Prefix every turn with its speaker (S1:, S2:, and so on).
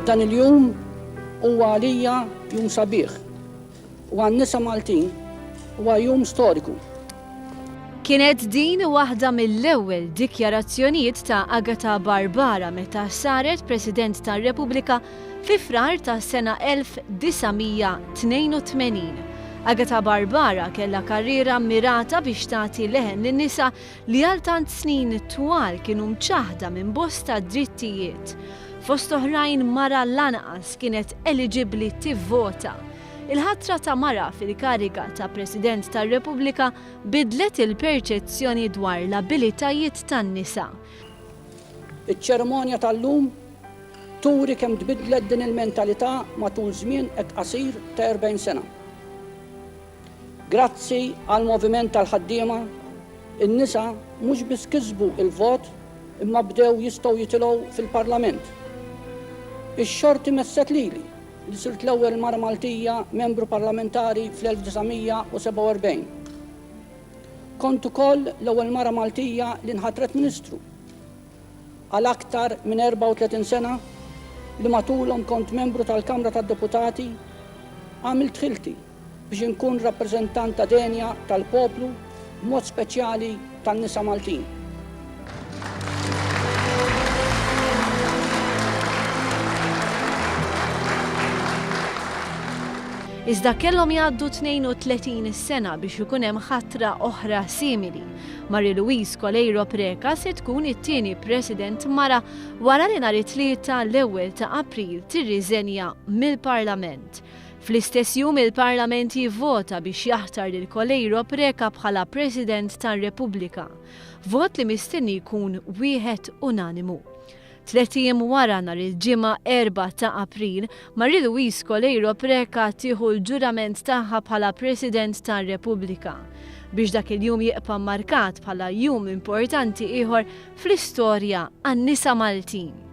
S1: Dan il-jum huwa għalija jum sabiħ u għan-nisa Maltin huwa jum storiku.
S2: Kienet din waħda mill-ewwel dikjarazzjonijiet ta' Agata Barbara meta saret President tar-Repubblika fi frar tas-sena 1982. Agata Barbara kellha karriera mirata biex tagħti leħen lin-nisa li għal tant snin twal kienu mċaħda minn bosta drittijiet. Fost oħrajn mara lanqas kienet eligibbli tivvota. Il-ħatra ta' mara fil-kariga ta' President tar-Repubblika bidlet il-perċezzjoni dwar l-abilitajiet tan-nisa.
S1: Iċ-ċerimonja tal-lum turi kemm tbidlet din il-mentalità matul żmien hekk qasir ta' 40 sena. Grazzi għal moviment tal-ħaddiema, in-nisa mhux biss kisbu il-vot imma bdew jistgħu jitilgħu fil-Parlament. Ix-xorti messet lili li sirt l-ewwel mara Maltija membru parlamentari fl-1947. Kont ukoll l-ewwel mara Maltija li nħatret Ministru. Għal aktar minn 34 sena li matulhom kont membru tal-Kamra tad-Deputati għamilt ħilti biex inkun rappreżentanta denja tal-poplu b'mod speċjali tan-nisa Maltin.
S2: Iżda kellhom jgħaddu 32 sena biex ikun hemm ħatra oħra simili. Marie-Louise Coleiro Preca se tkun it-tieni President mara wara li nhar it-tlieta l-ewwel ta' April tirriżenja mill-Parlament. Fl-istess jum il-Parlament jivvota biex jaħtar lil Coleiro Preca bħala President tar-Repubblika. Vot li mistenni jkun wieħed unanimu. 3 jiem wara nhar il-ġimgħa 4 ta' April, Marie-Louise Coleiro Preca tieħu l-ġurament tagħha bħala President tar-Repubblika biex dak il-jum jibqa' markat bħala jum importanti ieħor fl-istorja għan-nisa Maltin.